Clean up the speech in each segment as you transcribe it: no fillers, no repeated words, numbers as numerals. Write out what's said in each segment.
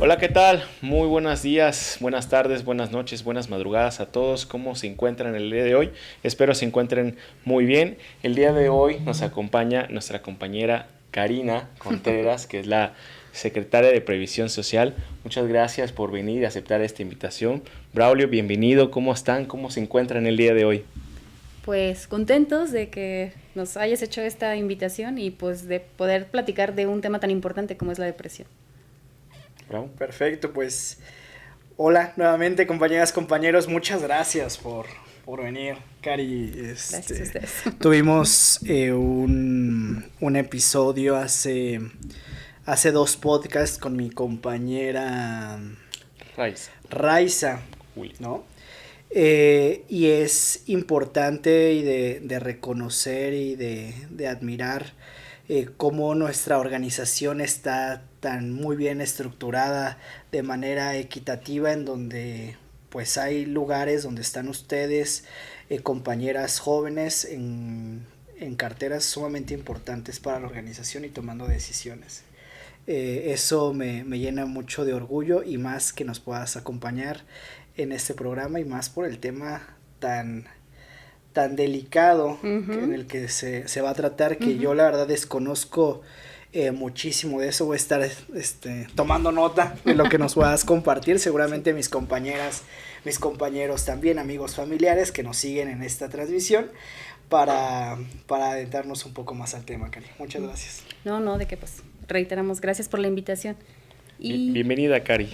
Hola, ¿qué tal? Muy buenos días, buenas tardes, buenas noches, buenas madrugadas a todos. ¿Cómo se encuentran el día de hoy? Espero se encuentren muy bien. El día de hoy nos acompaña nuestra compañera Karina Contreras, que es la secretaria de Previsión Social. Muchas gracias por venir y aceptar esta invitación. Braulio, bienvenido. ¿Cómo están? ¿Cómo se encuentran el día de hoy? Pues contentos de que nos hayas hecho esta invitación y pues de poder platicar de un tema tan importante como es la depresión. Bravo. Perfecto, pues hola nuevamente compañeras, compañeros, muchas gracias por venir. Cari, Gracias a ustedes. tuvimos un episodio hace 2 podcasts con mi compañera Raiza. Raiza, Juli. ¿no? Y es importante y de reconocer y de admirar cómo nuestra organización está tan muy bien estructurada de manera equitativa, en donde pues hay lugares donde están ustedes, compañeras jóvenes en carteras sumamente importantes para la organización y tomando decisiones. Eso me llena mucho de orgullo, y más que nos puedas acompañar en este programa, y más por el tema tan delicado en el que se va a tratar, que yo la verdad desconozco muchísimo de eso. Voy a estar tomando nota de lo que nos puedas compartir. Seguramente mis compañeras, mis compañeros también, amigos, familiares que nos siguen en esta transmisión, para adentrarnos un poco más al tema, Cari. Muchas gracias. No, de que pues reiteramos, gracias por la invitación. Y Bienvenida, Cari.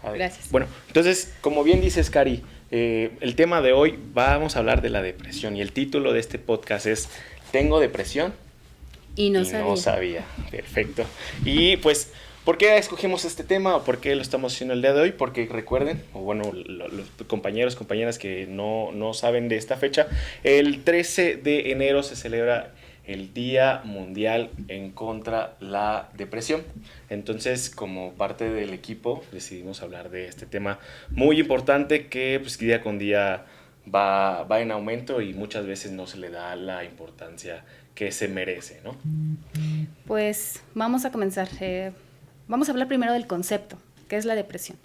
gracias. Bueno, entonces, como bien dices, Cari, el tema de hoy vamos a hablar de la depresión, y el título de este podcast es ¿Tengo depresión? Y no No sabía. Perfecto. Y pues, ¿por qué escogimos este tema o por qué lo estamos haciendo el día de hoy? Porque recuerden, o bueno, los compañeros, compañeras que no saben de esta fecha, el 13 de enero se celebra el Día Mundial en contra la depresión. Entonces, como parte del equipo, decidimos hablar de este tema muy importante que pues día con día va en aumento y muchas veces no se le da la importancia que se merece, ¿no? Pues vamos a comenzar. Vamos a hablar primero del concepto, que es la depresión.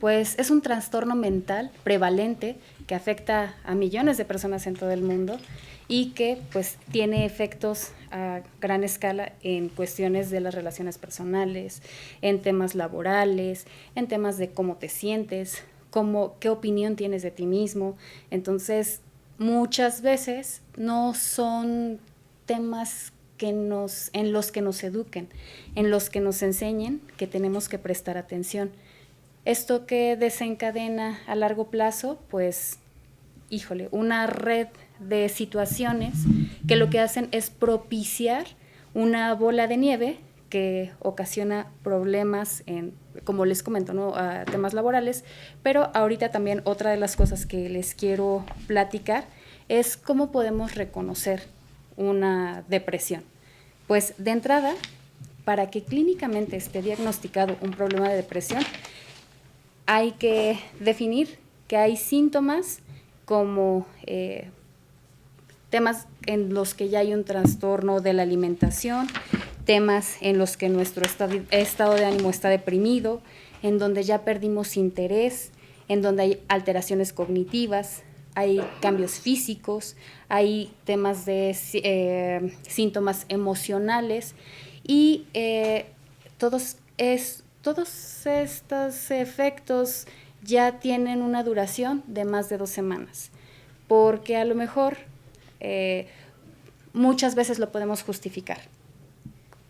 Pues es un trastorno mental prevalente que afecta a millones de personas en todo el mundo y que pues tiene efectos a gran escala en cuestiones de las relaciones personales, en temas laborales, en temas de cómo te sientes, qué opinión tienes de ti mismo. Entonces, muchas veces no son temas en los que nos eduquen, en los que nos enseñen que tenemos que prestar atención. Esto que desencadena a largo plazo, pues, híjole, una red de situaciones que lo que hacen es propiciar una bola de nieve que ocasiona problemas como les comento, ¿no? Temas laborales, pero ahorita también otra de las cosas que les quiero platicar es cómo podemos reconocer una depresión. Pues de entrada, para que clínicamente esté diagnosticado un problema de depresión, hay que definir que hay síntomas como temas en los que ya hay un trastorno de la alimentación, temas en los que nuestro estado de ánimo está deprimido, en donde ya perdimos interés, en donde hay alteraciones cognitivas, hay cambios físicos, hay temas de síntomas emocionales y todos estos efectos ya tienen una duración de más de 2 semanas, porque a lo mejor muchas veces lo podemos justificar.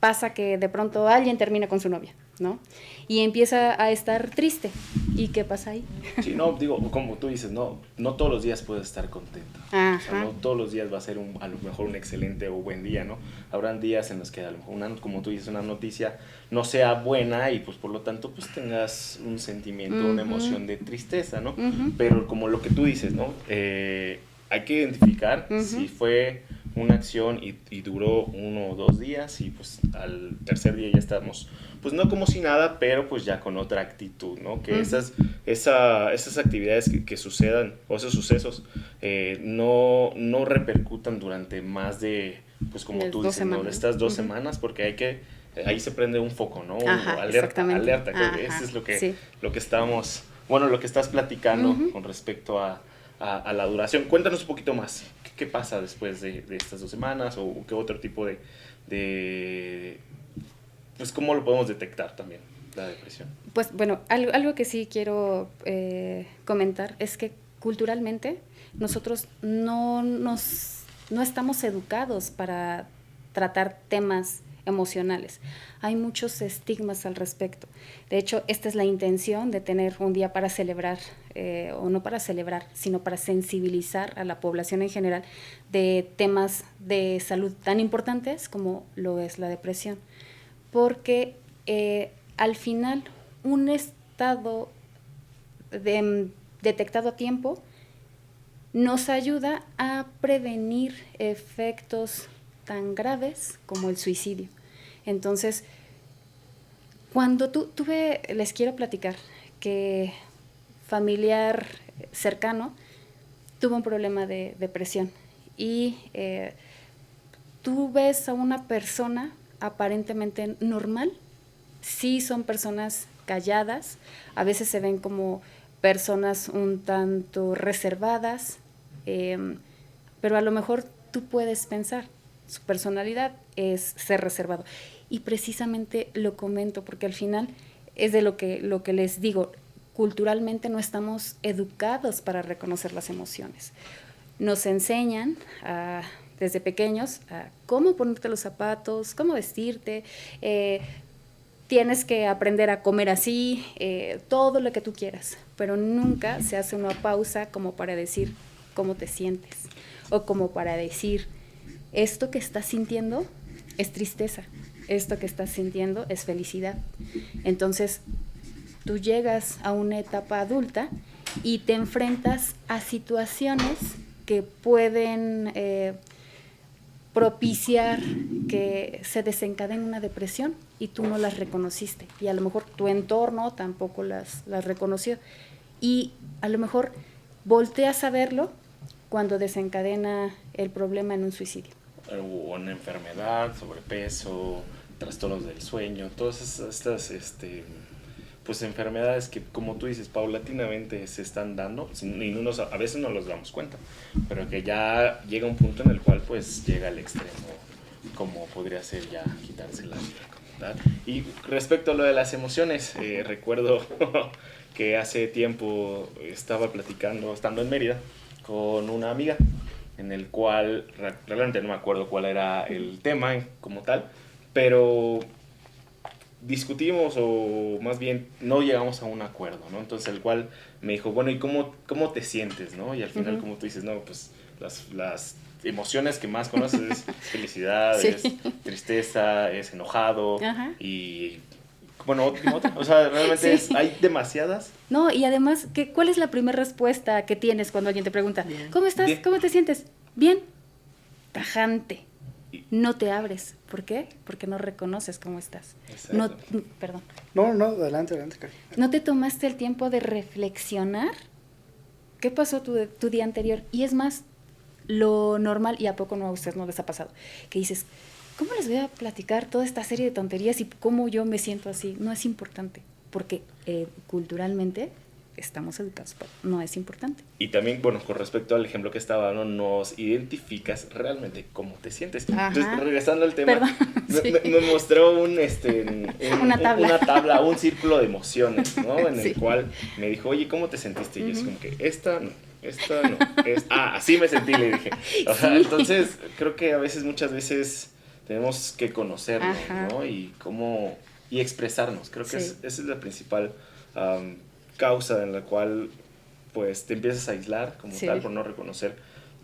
Pasa que de pronto alguien termina con su novia, ¿no? Y empieza a estar triste. ¿Y qué pasa ahí? Sí, no, digo, como tú dices, no todos los días puedes estar contento. Ajá. O sea, no todos los días va a ser a lo mejor un excelente o buen día, ¿no? Habrán días en los que a lo mejor, como tú dices, una noticia no sea buena y pues por lo tanto pues tengas un sentimiento, una emoción de tristeza, ¿no? Pero como lo que tú dices, ¿no? Hay que identificar si fue una acción y duró 1 o 2 días y pues al tercer día ya estamos, pues no como si nada, pero pues ya con otra actitud, ¿no? Que esas actividades que sucedan o esos sucesos no repercutan durante más de, pues como tú dices, ¿no? Estas 2 semanas, porque hay que ahí se prende un foco, ¿no? Ajá, Alerta, exactamente. alerta, creo que Ajá, eso es lo que, sí. lo que estamos, bueno, lo que estás platicando Ujú. con respecto a la duración. Cuéntanos un poquito más, ¿qué pasa después de estas 2 semanas o qué otro tipo de, pues cómo lo podemos detectar también, la depresión? Pues bueno, algo que sí quiero comentar es que culturalmente nosotros no estamos educados para tratar temas emocionales. Hay muchos estigmas al respecto. De hecho, esta es la intención de tener un día para celebrar, o no para celebrar, sino para sensibilizar a la población en general de temas de salud tan importantes como lo es la depresión. Porque al final un estado detectado a tiempo nos ayuda a prevenir efectos tan graves como el suicidio. Entonces, cuando les quiero platicar que familiar cercano tuvo un problema de depresión y tú ves a una persona aparentemente normal. Sí son personas calladas, a veces se ven como personas un tanto reservadas, pero a lo mejor tú puedes pensar, su personalidad es ser reservado. Y precisamente lo comento porque al final es de lo que les digo, culturalmente no estamos educados para reconocer las emociones. Nos enseñan desde pequeños a cómo ponerte los zapatos, cómo vestirte, tienes que aprender a comer así, todo lo que tú quieras, pero nunca se hace una pausa como para decir cómo te sientes o como para decir esto que estás sintiendo es tristeza, esto que estás sintiendo es felicidad. Entonces tú llegas a una etapa adulta y te enfrentas a situaciones que pueden propiciar que se desencadene una depresión y tú no las reconociste. Y a lo mejor tu entorno tampoco las reconoció. Y a lo mejor volteas a verlo cuando desencadena el problema en un suicidio. O una enfermedad, sobrepeso, trastornos del sueño, todas estas pues enfermedades que, como tú dices, paulatinamente se están dando y a veces no los damos cuenta, pero que ya llega un punto en el cual pues llega al extremo, como podría ser ya quitarse la vida como tal. Y respecto a lo de las emociones, recuerdo que hace tiempo estaba platicando, estando en Mérida, con una amiga, en el cual realmente no me acuerdo cuál era el tema como tal, pero discutimos o más bien no llegamos a un acuerdo, ¿no? Entonces el cual me dijo, bueno, ¿y cómo te sientes, no? Y al final, como tú dices, no, pues las emociones que más conoces es felicidad, Sí. es tristeza, es enojado. Ajá. Y bueno, otra. O sea, realmente Sí. hay demasiadas. No, y además, ¿cuál es la primera respuesta que tienes cuando alguien te pregunta, Bien. ¿cómo estás? Bien. ¿Cómo te sientes? Bien. Tajante. Y- No te abres. ¿Por qué? Porque no reconoces cómo estás. No, Exacto. perdón. No, adelante, Cari. No te tomaste el tiempo de reflexionar qué pasó tu día anterior. Y es más, lo normal, y a poco no a ustedes no les ha pasado, que dices, ¿cómo les voy a platicar toda esta serie de tonterías y cómo yo me siento así? No es importante, porque culturalmente estamos educados, pero no es importante. Y también, bueno, con respecto al ejemplo que estaba dando, nos identificas realmente cómo te sientes. Ajá. Entonces, regresando al tema, Perdón, sí. me mostró Una tabla. una tabla, un círculo de emociones, ¿no? En Sí. el cual me dijo, oye, ¿cómo te sentiste? Y yo es como que, esta no, así me sentí, le dije. O sea, Sí. entonces, creo que muchas veces tenemos que conocernos, Ajá. ¿no? Y expresarnos. Creo que Sí. esa es la principal causa en la cual pues te empiezas a aislar como Sí. tal por no reconocer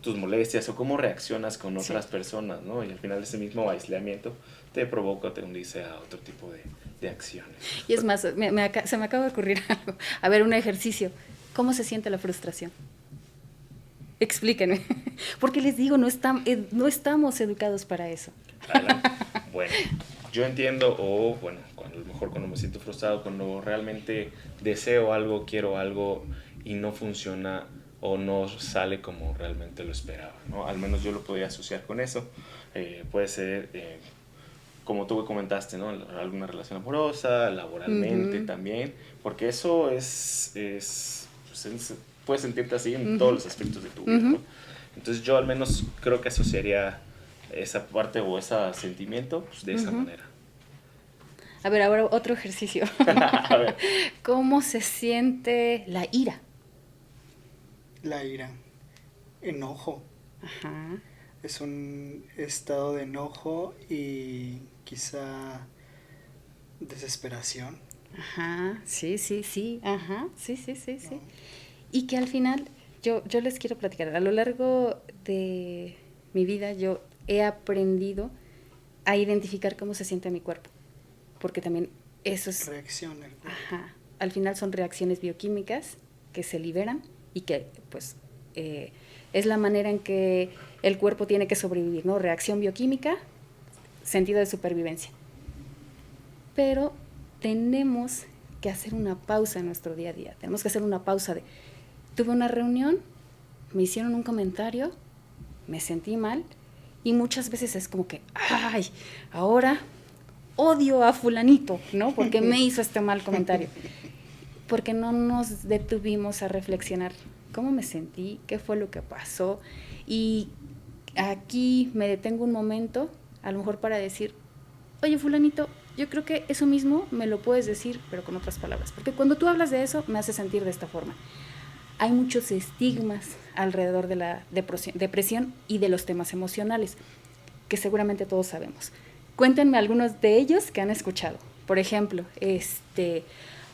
tus molestias o cómo reaccionas con otras Sí. personas, ¿no? Y al final ese mismo aislamiento te provoca, te conduce a otro tipo de acciones. Y es más, se me acaba de ocurrir algo. A ver, un ejercicio. ¿Cómo se siente la frustración? Explíquenme. Porque les digo, no estamos educados para eso. Adelante. Bueno, yo entiendo, o bueno, a lo mejor cuando me siento frustrado, cuando realmente deseo algo, quiero algo y no funciona o no sale como realmente lo esperaba, ¿no? Al menos yo lo podría asociar con eso. Puede ser como tú comentaste, ¿no? Alguna relación amorosa, laboralmente también, porque eso puedes sentirte así en todos los aspectos de tu vida, ¿no? Entonces yo al menos creo que asociaría esa parte o ese sentimiento pues, de esa manera. A ver, ahora otro ejercicio. A ver. ¿Cómo se siente la ira? La ira, enojo. Ajá. Es un estado de enojo y quizá desesperación. Ajá, sí, ajá, sí. Y que al final, yo les quiero platicar, a lo largo de mi vida yo he aprendido a identificar cómo se siente mi cuerpo, porque también eso es... Reacciona el cuerpo. Ajá, al final son reacciones bioquímicas que se liberan y que pues es la manera en que el cuerpo tiene que sobrevivir, ¿no? Reacción bioquímica, sentido de supervivencia. Pero tenemos que hacer una pausa en nuestro día a día, tenemos que hacer una pausa de, tuve una reunión, me hicieron un comentario, me sentí mal, y muchas veces es como que, ay, ahora odio a fulanito, ¿no? Porque me hizo este mal comentario. Porque no nos detuvimos a reflexionar cómo me sentí, qué fue lo que pasó, y aquí me detengo un momento, a lo mejor para decir, oye fulanito, yo creo que eso mismo me lo puedes decir, pero con otras palabras, porque cuando tú hablas de eso me hace sentir de esta forma. Hay muchos estigmas alrededor de la depresión y de los temas emocionales, que seguramente todos sabemos. Cuéntenme algunos de ellos que han escuchado. Por ejemplo,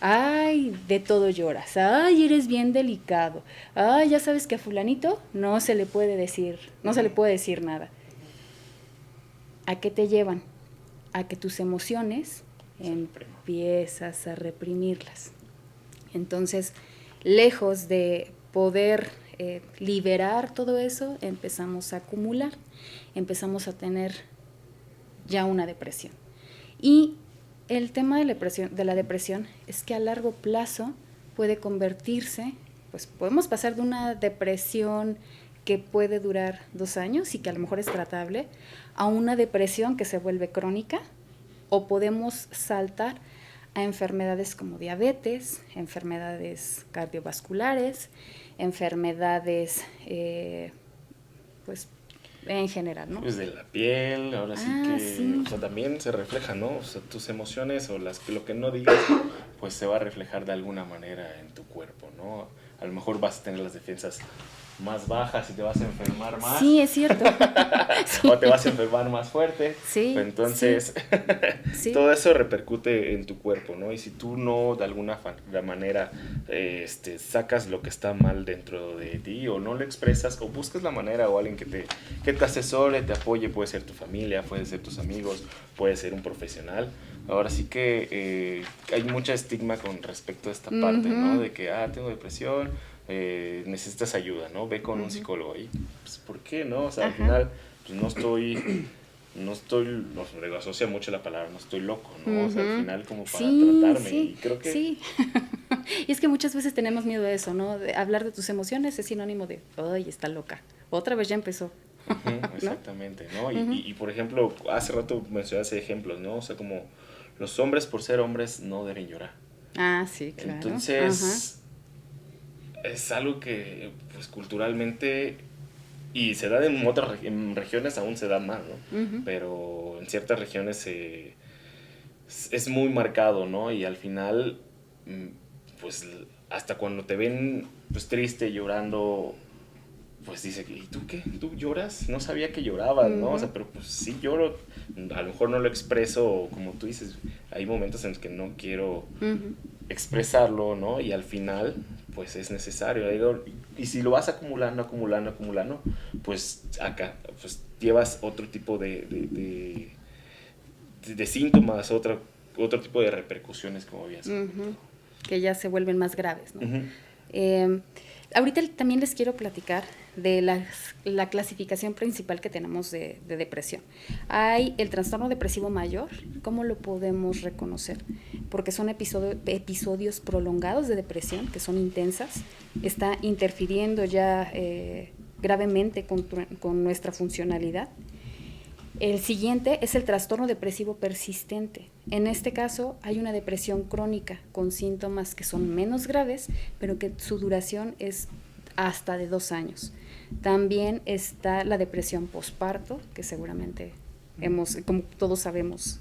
ay, de todo lloras, ay, eres bien delicado, ay, ya sabes que a fulanito no se le puede decir nada. ¿A qué te llevan? A que tus emociones empiezas a reprimirlas. Entonces, lejos de poder liberar todo eso, empezamos a acumular, empezamos a tener ya una depresión. Y el tema de la depresión es que a largo plazo puede convertirse, pues podemos pasar de una depresión que puede durar 2 años y que a lo mejor es tratable, a una depresión que se vuelve crónica, o podemos saltar a enfermedades como diabetes, enfermedades cardiovasculares, enfermedades, pues, en general, ¿no? Pues de la piel, ahora sí que, o sea, también se refleja, ¿no? O sea, tus emociones o lo que no digas, pues se va a reflejar de alguna manera en tu cuerpo, ¿no? A lo mejor vas a tener las defensas más bajas y te vas a enfermar más. Sí, es cierto. Sí. O te vas a enfermar más fuerte. Sí. Entonces, sí. todo eso repercute en tu cuerpo, ¿no? Y si tú no, de alguna manera, sacas lo que está mal dentro de ti, o no lo expresas, o buscas la manera, o alguien que te asesore, te apoye, puede ser tu familia, puede ser tus amigos, puede ser un profesional. Ahora sí que hay mucha estigma con respecto a esta parte, ¿no? De que, tengo depresión, necesitas ayuda, ¿no? Ve con un psicólogo. Y, pues, ¿por qué, no? O sea, al final, pues, no estoy, me asocia mucho la palabra, no estoy loco, ¿no? O sea, al final como para tratarme. Sí, y creo que... Sí. Y es que muchas veces tenemos miedo de eso, ¿no? De hablar de tus emociones es sinónimo de, ay, está loca. Otra vez ya empezó. Exactamente, ¿no? Y por ejemplo, hace rato mencionaste ejemplos, ¿no? O sea, como los hombres por ser hombres no deben llorar. Ah, sí, claro. Entonces, es algo que, pues, culturalmente, y se da en otras regiones, aún se da más, ¿no? Pero en ciertas regiones es muy marcado, ¿no? Y al final, pues, hasta cuando te ven, pues, triste, llorando, pues dice, ¿y tú qué? ¿Tú lloras? No sabía que llorabas, ¿no? O sea, pero pues sí lloro, a lo mejor no lo expreso, como tú dices, hay momentos en los que no quiero expresarlo, ¿no? Y al final, pues es necesario. Y si lo vas acumulando, pues acá, pues llevas otro tipo de síntomas, otro tipo de repercusiones, como habías comentado. Que ya se vuelven más graves, ¿no? Ahorita también les quiero platicar de la clasificación principal que tenemos de depresión. Hay el trastorno depresivo mayor. ¿Cómo lo podemos reconocer? Porque son episodios prolongados de depresión, que son intensas, está interfiriendo ya gravemente con nuestra funcionalidad. El siguiente es el trastorno depresivo persistente. En este caso hay una depresión crónica con síntomas que son menos graves, pero que su duración es hasta de 2 años. También está la depresión posparto, que seguramente como todos sabemos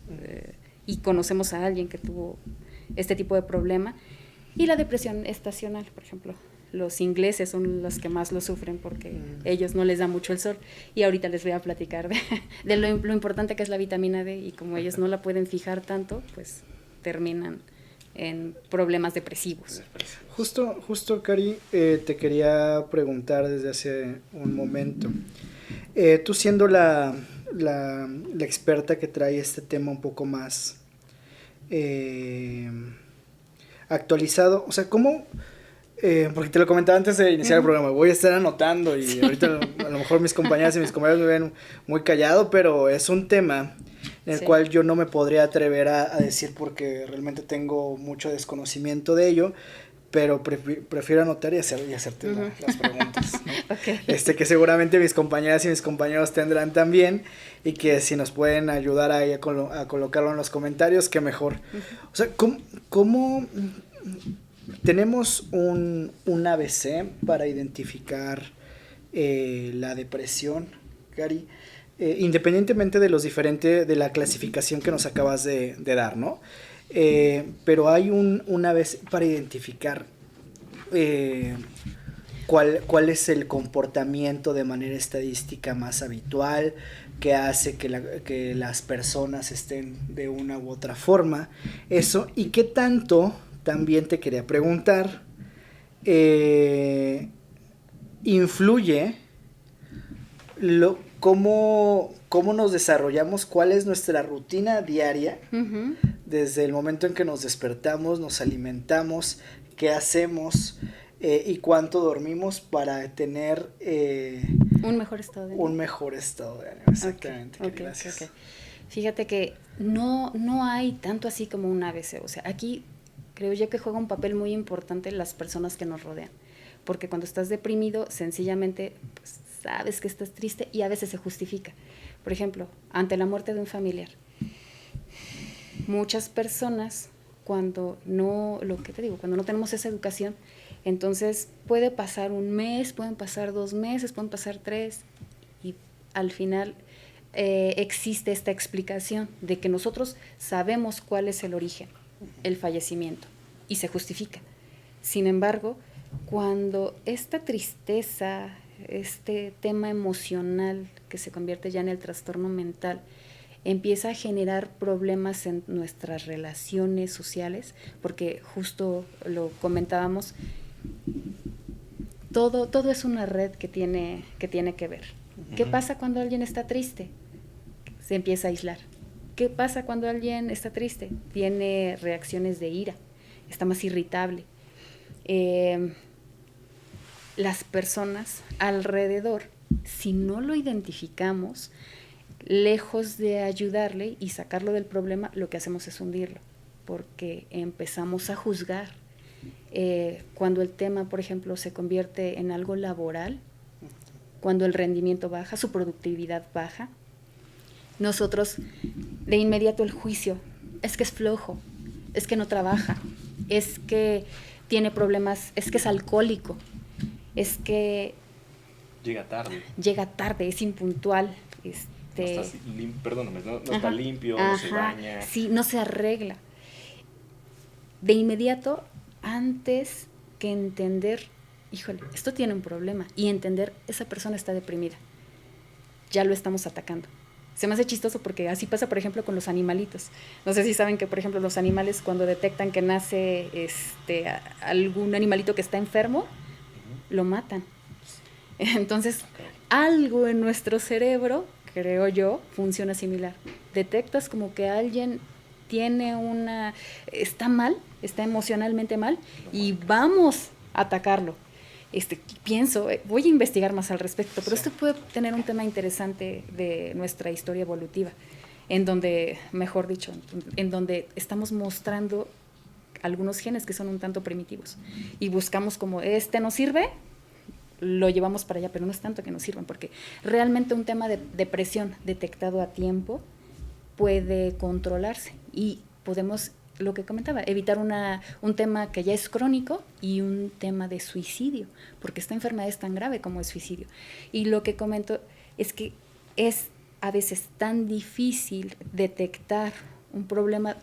y conocemos a alguien que tuvo este tipo de problema. Y la depresión estacional, por ejemplo. Los ingleses son los que más lo sufren porque ellos no les da mucho el sol. Y ahorita les voy a platicar de lo importante que es la vitamina D, y como ellos no la pueden fijar tanto, pues terminan en problemas depresivos. Justo, Cari, te quería preguntar desde hace un momento. Tú siendo la experta que trae este tema un poco más actualizado, o sea, ¿cómo...? Porque te lo comentaba antes de iniciar el programa, voy a estar anotando y ahorita a lo mejor mis compañeras y mis compañeros me ven muy callado, pero es un tema en el cual yo no me podría atrever a decir porque realmente tengo mucho desconocimiento de ello, pero prefiero anotar y hacerte las preguntas, ¿no? Okay. Que seguramente mis compañeras y mis compañeros tendrán también, y que si nos pueden ayudar ahí a colocarlo en los comentarios, qué mejor. O sea, ¿cómo tenemos un ABC para identificar la depresión, Cari? Independientemente de la clasificación que nos acabas de dar, ¿no? Pero hay un ABC para identificar cuál es el comportamiento de manera estadística más habitual que hace que las personas estén de una u otra forma. Eso, y qué tanto, también te quería preguntar, influye cómo nos desarrollamos, cuál es nuestra rutina diaria, desde el momento en que nos despertamos, nos alimentamos, qué hacemos y cuánto dormimos para tener un mejor estado de ánimo. Un mejor estado de ánimo, exactamente. Okay, gracias. Okay. Fíjate que no hay tanto así como un ABC, o sea, aquí creo yo que juega un papel muy importante las personas que nos rodean, porque cuando estás deprimido, sencillamente pues, sabes que estás triste y a veces se justifica. Por ejemplo, ante la muerte de un familiar, muchas personas cuando no tenemos esa educación, entonces puede pasar un mes, pueden pasar 2 meses, pueden pasar 3, y al final existe esta explicación de que nosotros sabemos cuál es el origen, el fallecimiento, y se justifica. Sin embargo, cuando esta tristeza, este tema emocional que se convierte ya en el trastorno mental, empieza a generar problemas en nuestras relaciones sociales, porque justo lo comentábamos, todo es una red que tiene que ver. ¿Qué pasa cuando alguien está triste? Se empieza a aislar. ¿Qué pasa cuando alguien está triste? Tiene reacciones de ira, está más irritable. Las personas alrededor, si no lo identificamos, lejos de ayudarle y sacarlo del problema, lo que hacemos es hundirlo, porque empezamos a juzgar. Cuando el tema, por ejemplo, se convierte en algo laboral, cuando el rendimiento baja, su productividad baja, nosotros de inmediato el juicio, es que es flojo, es que no trabaja, es que tiene problemas, es que es alcohólico, es que llega tarde, es impuntual, no está limpio, no se baña. Sí, no se arregla. De inmediato, antes que entender, híjole, esto tiene un problema, y entender, esa persona está deprimida, ya lo estamos atacando. Se me hace chistoso porque así pasa, por ejemplo, con los animalitos. No sé si saben que, por ejemplo, los animales, cuando detectan que nace algún animalito que está enfermo, lo matan. Entonces, algo en nuestro cerebro, creo yo, funciona similar. Detectas como que alguien tiene está mal, está emocionalmente mal, y vamos a atacarlo. Pienso, voy a investigar más al respecto, pero esto puede tener un tema interesante de nuestra historia evolutiva, en donde, mejor dicho, en donde estamos mostrando algunos genes que son un tanto primitivos, y buscamos como, no sirve, lo llevamos para allá, pero no es tanto que nos sirvan, porque realmente un tema de depresión detectado a tiempo puede controlarse y podemos, lo que comentaba, evitar un tema que ya es crónico y un tema de suicidio, porque esta enfermedad es tan grave como el suicidio. Y lo que comento es que es a veces tan difícil detectar un problema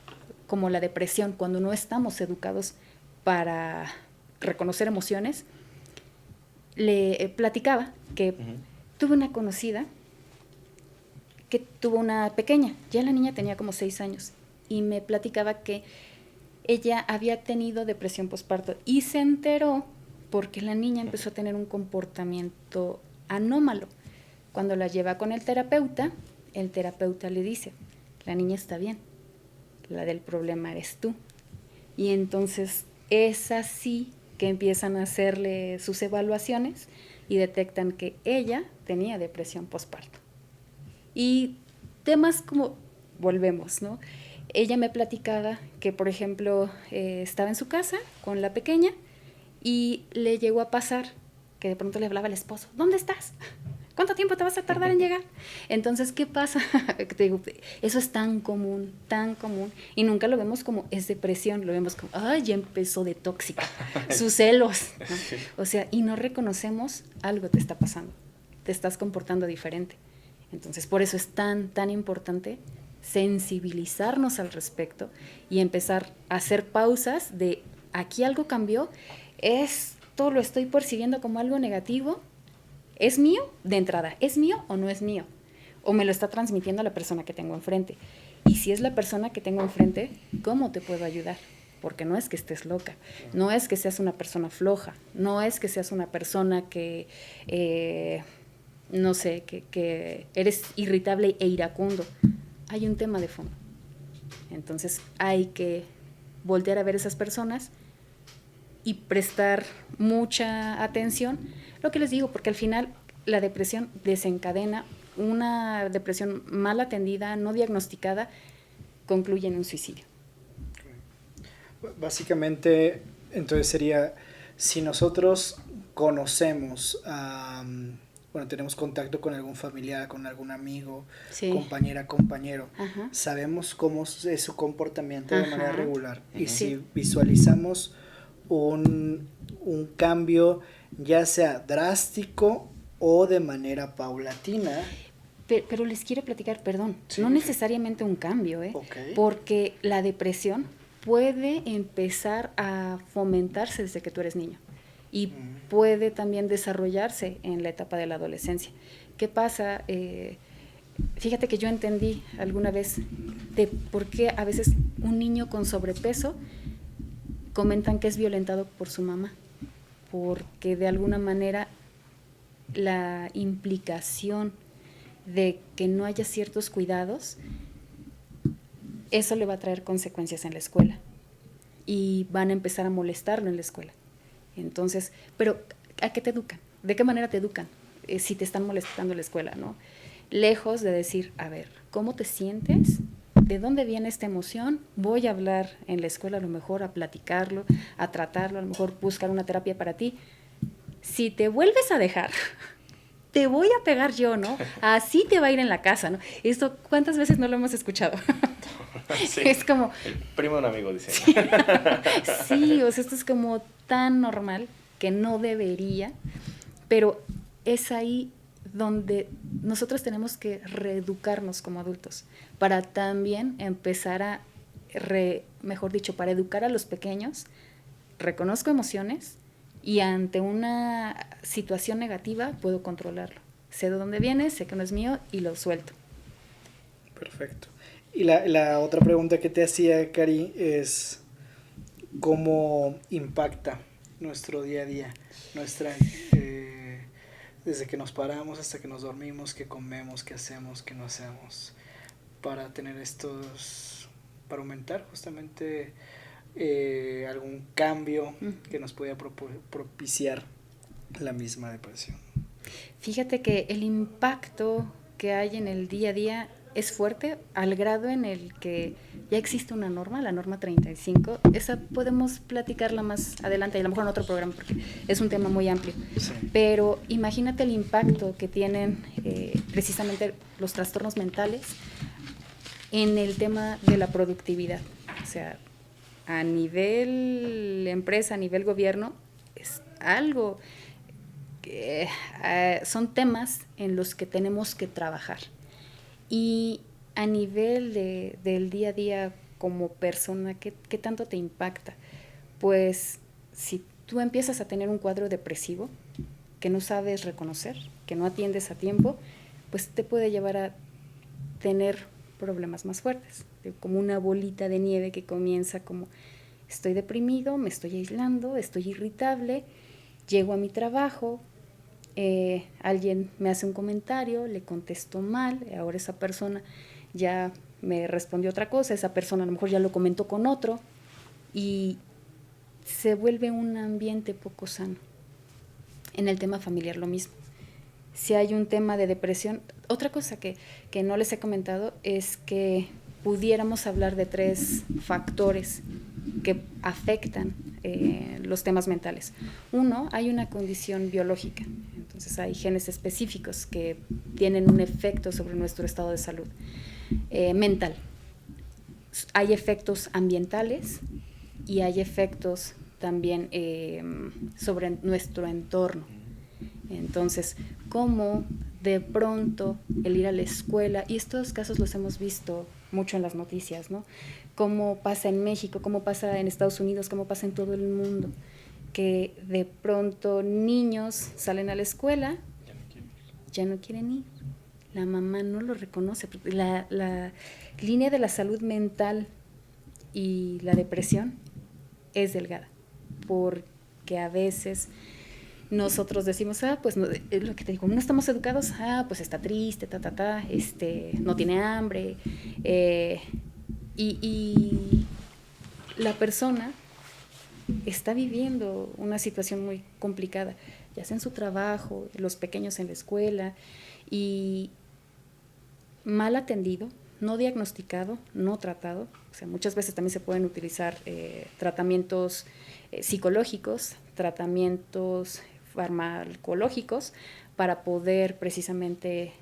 como la depresión cuando no estamos educados para reconocer emociones. Le platicaba que tuve una conocida que tuvo una pequeña, ya la niña tenía como 6 años, y me platicaba que ella había tenido depresión postparto y se enteró porque la niña empezó a tener un comportamiento anómalo. Cuando la lleva con el terapeuta le dice, la niña está bien, la del problema eres tú. Y entonces es así que empiezan a hacerle sus evaluaciones y detectan que ella tenía depresión postparto. Y temas como, volvemos, ¿no? Ella me platicaba que, por ejemplo, estaba en su casa con la pequeña y le llegó a pasar que de pronto le hablaba al esposo, ¿dónde estás? ¿Cuánto tiempo te vas a tardar en llegar? Entonces, ¿qué pasa? Te digo, eso es tan común, y nunca lo vemos como es depresión, lo vemos como, ay, ya empezó de tóxica, sus celos, ¿no? O sea, y no reconocemos algo te está pasando, te estás comportando diferente. Entonces, por eso es tan importante sensibilizarnos al respecto y empezar a hacer pausas de aquí algo cambió, esto lo estoy percibiendo como algo negativo. ¿Es mío? De entrada, ¿es mío o no es mío? ¿O me lo está transmitiendo la persona que tengo enfrente? Y si es la persona que tengo enfrente, ¿cómo te puedo ayudar? Porque no es que estés loca, no es que seas una persona floja, no es que seas una persona que, no sé, que eres irritable e iracundo. Hay un tema de fondo. Entonces hay que voltear a ver a esas personas y prestar mucha atención. Lo que les digo, porque al final la depresión desencadena, una depresión mal atendida, no diagnosticada, concluye en un suicidio. Básicamente, entonces sería, si nosotros conocemos, bueno, tenemos contacto con algún familiar, con algún amigo, sí, compañera, compañero, ajá, sabemos cómo es su comportamiento de manera regular. Y si visualizamos un cambio, ya sea drástico o de manera paulatina. Pero les quiero platicar, perdón, sí, no necesariamente un cambio, okay, porque la depresión puede empezar a fomentarse desde que tú eres niño y puede también desarrollarse en la etapa de la adolescencia. ¿Qué pasa? Fíjate que yo entendí alguna vez de por qué a veces un niño con sobrepeso comentan que es violentado por su mamá, porque de alguna manera la implicación de que no haya ciertos cuidados, eso le va a traer consecuencias en la escuela y van a empezar a molestarlo en la escuela. Entonces, pero ¿a qué te educan? ¿De qué manera te educan? Si te están molestando en la escuela, ¿no? Lejos de decir, a ver, ¿cómo te sientes? ¿De dónde viene esta emoción? Voy a hablar en la escuela, a lo mejor a platicarlo, a tratarlo, a lo mejor buscar una terapia para ti. Si te vuelves a dejar, te voy a pegar yo, ¿no? Así te va a ir en la casa, ¿no? Esto, ¿cuántas veces no lo hemos escuchado? Sí, es como... El primo de un amigo, dice. Sí, sí, o sea, esto es como tan normal que no debería, pero es ahí donde nosotros tenemos que reeducarnos como adultos para también empezar a, mejor dicho, para educar a los pequeños, reconozco emociones y ante una situación negativa puedo controlarlo. Sé de dónde viene, sé que no es mío y lo suelto. Perfecto. Y la otra pregunta que te hacía, Cari, es ¿cómo impacta nuestro día a día? Desde que nos paramos hasta que nos dormimos, qué comemos, qué hacemos, qué no hacemos, para tener para aumentar justamente algún cambio que nos pueda propiciar la misma depresión. Fíjate que el impacto que hay en el día a día es fuerte al grado en el que ya existe una norma, la norma 35. Esa podemos platicarla más adelante, y a lo mejor en otro programa, porque es un tema muy amplio. Sí. Pero imagínate el impacto que tienen precisamente los trastornos mentales en el tema de la productividad. O sea, a nivel empresa, a nivel gobierno, es algo que son temas en los que tenemos que trabajar. Y a nivel del día a día como persona, ¿qué tanto te impacta? Pues si tú empiezas a tener un cuadro depresivo que no sabes reconocer, que no atiendes a tiempo, pues te puede llevar a tener problemas más fuertes, como una bolita de nieve que comienza como estoy deprimido, me estoy aislando, estoy irritable, llego a mi trabajo, alguien me hace un comentario, le contesto mal, ahora esa persona ya me respondió otra cosa, esa persona a lo mejor ya lo comentó con otro y se vuelve un ambiente poco sano. En el tema familiar lo mismo. Si hay un tema de depresión, otra cosa que no les he comentado es que pudiéramos hablar de 3 factores que afectan los temas mentales. Uno, hay una condición biológica, entonces hay genes específicos que tienen un efecto sobre nuestro estado de salud mental. Hay efectos ambientales y hay efectos también sobre nuestro entorno. Entonces, cómo de pronto el ir a la escuela, y estos casos los hemos visto mucho en las noticias, ¿no? Cómo pasa en México, cómo pasa en Estados Unidos, cómo pasa en todo el mundo, que de pronto niños salen a la escuela, ya no quieren ir, la mamá no lo reconoce, la línea de la salud mental y la depresión es delgada, porque a veces nosotros decimos, pues no, es lo que te digo, no estamos educados, pues está triste, no tiene hambre, y la persona está viviendo una situación muy complicada, ya sea en su trabajo, los pequeños en la escuela, y mal atendido, no diagnosticado, no tratado. O sea, muchas veces también se pueden utilizar tratamientos psicológicos, tratamientos farmacológicos para poder precisamente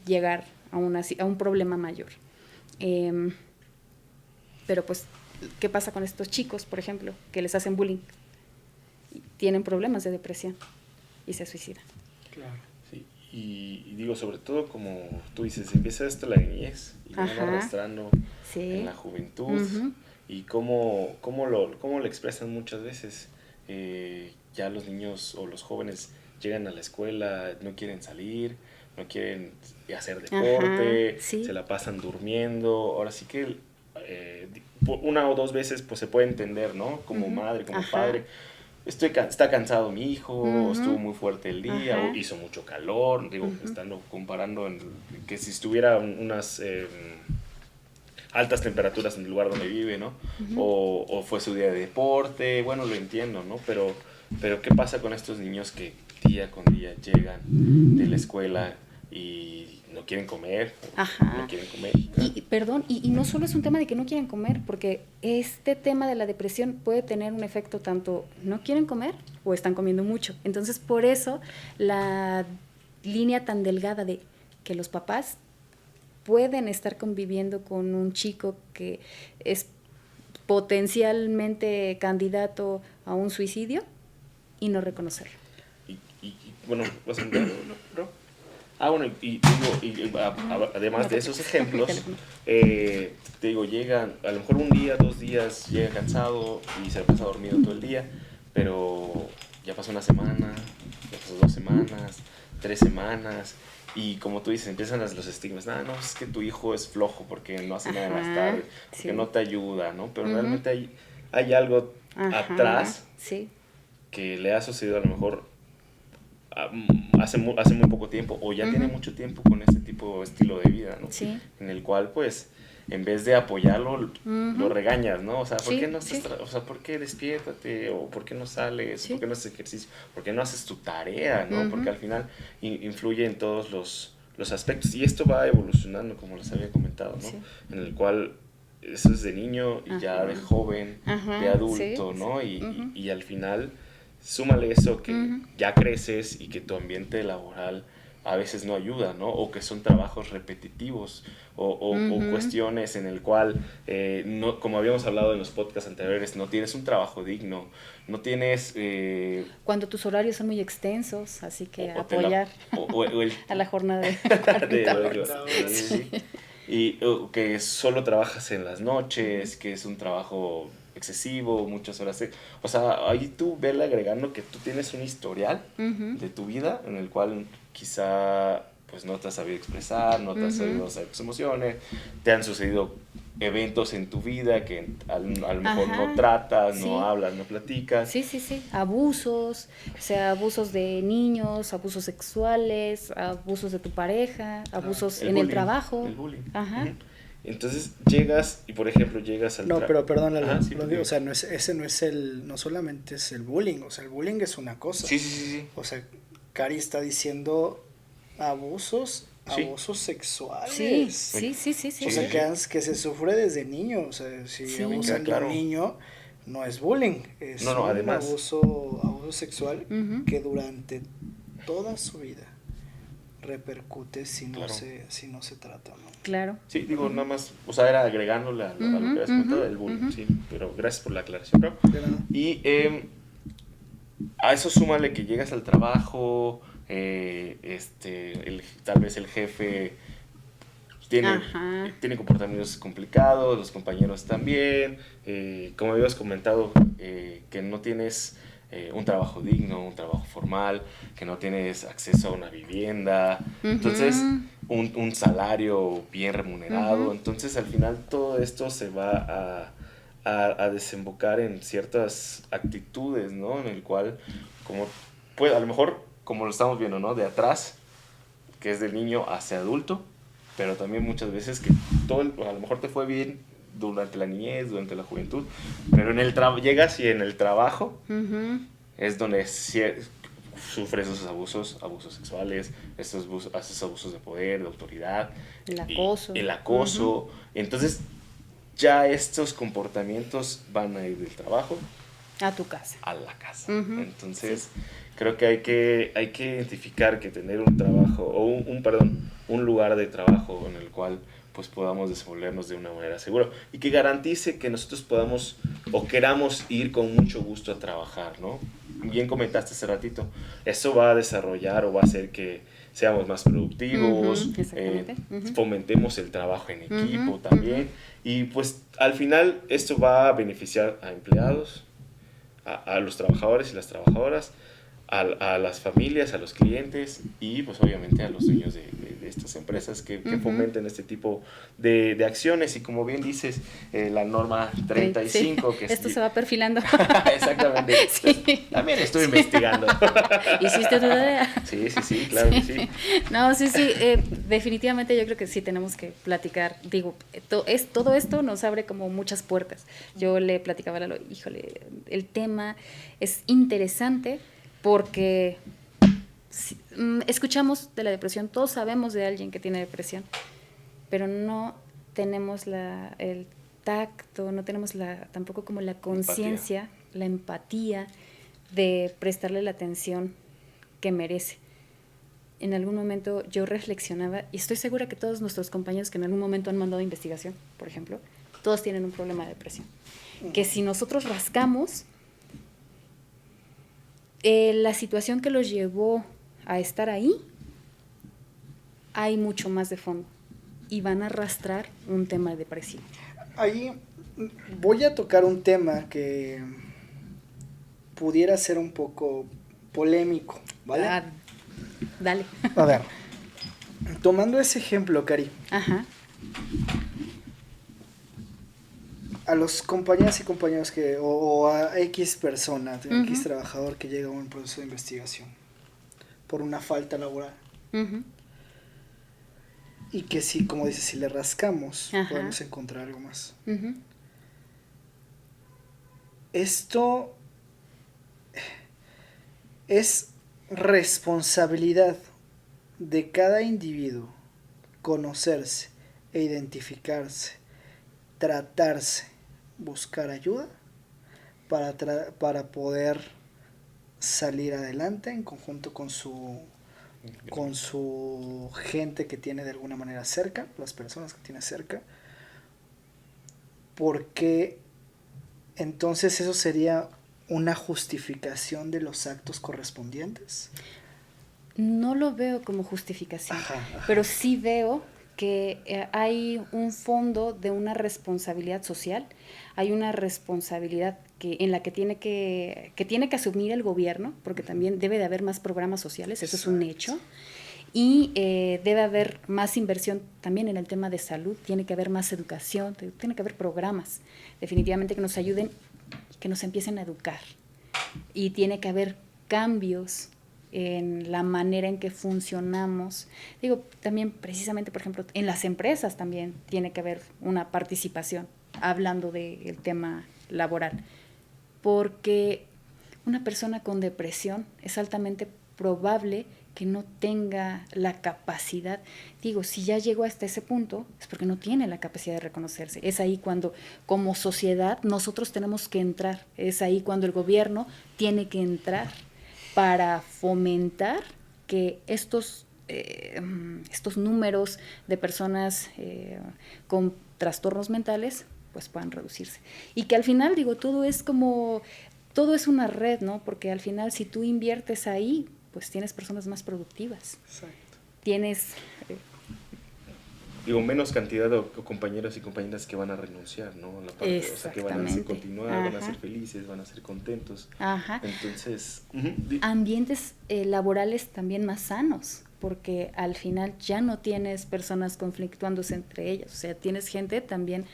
llegar a un problema mayor. Pero pues, ¿qué pasa con estos chicos, por ejemplo, que les hacen bullying? Tienen problemas de depresión y se suicidan. Claro. Sí. Y digo, sobre todo, como tú dices, empieza esto en la niñez y lo van arrastrando en la juventud. Uh-huh. Y cómo lo expresan muchas veces. Ya los niños o los jóvenes llegan a la escuela, no quieren salir, no quieren hacer deporte, sí, se la pasan durmiendo. Ahora sí que 1 o 2 veces pues se puede entender, ¿no? Como madre, como padre. Está cansado mi hijo, estuvo muy fuerte el día, hizo mucho calor, digo, estando comparando que si estuviera unas altas temperaturas en el lugar donde vive, ¿no? O fue su día de deporte, bueno, lo entiendo, ¿no? Pero ¿qué pasa con estos niños que día con día llegan de la escuela y no quieren comer? No quieren comer. Y no solo es un tema de que no quieren comer, porque este tema de la depresión puede tener un efecto tanto no quieren comer o están comiendo mucho. Entonces, por eso la línea tan delgada de que los papás pueden estar conviviendo con un chico que es potencialmente candidato a un suicidio y no reconocerlo. Y bueno, pues ¿no? Bueno, además de esos ejemplos, te digo, llegan, a lo mejor 1 día, 2 días, llega cansado y se pasa dormido todo el día, pero ya pasó 1 semana, ya pasó 2 semanas, 3 semanas, y como tú dices, empiezan los estigmas. No, es que tu hijo es flojo porque no hace nada más tarde, porque no te ayuda, ¿no? Pero realmente hay algo atrás que le ha sucedido a lo mejor hace muy poco tiempo, o ya tiene mucho tiempo con este tipo de estilo de vida, ¿no? Sí. En el cual, pues, en vez de apoyarlo, lo regañas, ¿no? O sea, ¿por qué no haces o sea, ¿por qué despiértate? ¿O por qué no sales? ¿Por qué no haces ejercicio? ¿Por qué no haces tu tarea, no? Porque al final influye en todos los los aspectos. Y esto va evolucionando, como les había comentado, ¿no? Sí. En el cual eso es de niño y ya Ajá. de joven, Ajá, de adulto, sí, ¿no? sí. Ujú. Y al final, súmale eso que Ujú. ya creces y que tu ambiente laboral a veces no ayuda, ¿no? O que son trabajos repetitivos o Ujú. cuestiones en el cual, no, como habíamos hablado en los podcasts anteriores, no tienes un trabajo digno, no tienes... Cuando tus horarios son muy extensos, así que o te la- apoyar o el, a la jornada de de, 40 horas. sí. Y que solo trabajas en las noches, que es un trabajo excesivo, muchas horas. O sea, ahí tú vele agregando que tú tienes un historial Ujú. de tu vida en el cual quizá pues no te has sabido expresar, no te has sabido saber tus emociones, te han sucedido eventos en tu vida que a lo mejor no Ajá, tratas, sí. no hablas, no platicas. Sí, sí, sí. Abusos, o sea, abusos de niños, abusos sexuales, abusos de tu pareja, abusos en el bullying, trabajo. el bullying. Ajá. Ujú. Entonces llegas y por ejemplo llegas al No, pero perdón, Lalo, Ajá, sí, o sea, ese no es no solamente es el bullying, o sea, el bullying es una cosa. sí, sí, sí, sí. O sea, Cari está diciendo Sí. abusos sexuales. Sí, sí, sí, sí, sí. O sea, Sí. que se sufre desde niño. O sea, si Sí. Me queda abusan de claro. un niño, no es bullying, es No, un además. abuso sexual Ujú. que durante toda su vida repercute Claro. si no se trata, ¿no? Claro. Sí, digo, nada más, o sea, era agregándole a lo que habías comentado del bullying, sí, pero gracias por la aclaración, bro. De nada. Y a eso súmale que llegas al trabajo, tal vez el jefe tiene, Ajá. tiene comportamientos complicados, los compañeros también, como habías comentado, que no tienes un trabajo digno, un trabajo formal, que no tienes acceso a una vivienda, entonces un salario bien remunerado, entonces al final todo esto se va a desembocar en ciertas actitudes, ¿no? En el cual, como, pues a lo mejor, como lo estamos viendo, ¿no? De atrás, que es del niño hacia adulto, pero también muchas veces que a lo mejor te fue bien durante la niñez, durante la juventud, pero en el llegas y en el trabajo es donde sufres esos abusos sexuales, esos abusos de poder, de autoridad, El acoso. el acoso. Entonces ya estos comportamientos van a ir del trabajo A tu casa. a la casa. Ujú, Entonces, creo que hay que identificar que tener un trabajo, o un lugar de trabajo en el cual pues podamos desenvolvernos de una manera segura y que garantice que nosotros podamos o queramos ir con mucho gusto a trabajar, ¿no? Bien comentaste hace ratito, eso va a desarrollar o va a hacer que seamos más productivos, exactamente. fomentemos el trabajo en equipo también, y pues al final esto va a beneficiar a empleados, a los trabajadores y las trabajadoras, a las familias, a los clientes y pues obviamente a los dueños de estas empresas que fomenten este tipo de acciones. Y como bien dices, la norma 35 Sí. que Esto se va perfilando. Exactamente. Sí. También estoy investigando. ¿Hiciste tu tarea? Sí, sí, sí, claro que sí. No, sí, sí, definitivamente yo creo que sí tenemos que platicar. Digo, todo esto nos abre como muchas puertas. Yo le platicaba a Lalo, híjole, el tema es interesante porque escuchamos de la depresión, todos sabemos de alguien que tiene depresión, pero no tenemos el tacto, no tenemos tampoco como la conciencia, la empatía de prestarle la atención que merece. En algún momento yo reflexionaba, y estoy segura que todos nuestros compañeros que en algún momento han mandado investigación, por ejemplo, todos tienen un problema de depresión. Que si nosotros rascamos, la situación que los llevó a estar ahí, hay mucho más de fondo y van a arrastrar un tema de depresión. Ahí voy a tocar un tema que pudiera ser un poco polémico, ¿vale? Dale. A ver, tomando ese ejemplo, Cari. Ajá. A los compañeros y compañeros o a X persona, X trabajador que llega a un proceso de investigación por una falta laboral. Y que si, como dices, si le rascamos, podemos encontrar algo más. Esto es responsabilidad de cada individuo conocerse e identificarse, tratarse, buscar ayuda para poder salir adelante en conjunto con su gente que tiene de alguna manera cerca, las personas que tiene cerca, porque entonces eso sería una justificación de los actos correspondientes. No lo veo como justificación, Ajá. pero sí veo que hay un fondo de una responsabilidad social, hay una responsabilidad en la que tiene que asumir el gobierno, porque también debe de haber más programas sociales, eso es un hecho, y debe haber más inversión también en el tema de salud, tiene que haber más educación, tiene que haber programas definitivamente que nos ayuden, que nos empiecen a educar, y tiene que haber cambios en la manera en que funcionamos. Digo, también precisamente, por ejemplo, en las empresas también tiene que haber una participación, hablando del tema laboral, porque una persona con depresión es altamente probable que no tenga la capacidad, digo, si ya llegó hasta ese punto, es porque no tiene la capacidad de reconocerse. Es ahí cuando, como sociedad, nosotros tenemos que entrar, es ahí cuando el gobierno tiene que entrar para fomentar que estos números de personas con trastornos mentales pues puedan reducirse. Y que al final, digo, todo es una red, ¿no? Porque al final, si tú inviertes ahí, pues tienes personas más productivas. Exacto. Tienes... Digo, menos cantidad de compañeros y compañeras que van a renunciar, ¿no? La parte, o sea, que van a continuar, van a ser felices, van a ser contentos. Ajá. Entonces... ambientes laborales también más sanos, porque al final ya no tienes personas conflictuándose entre ellas, o sea, tienes gente también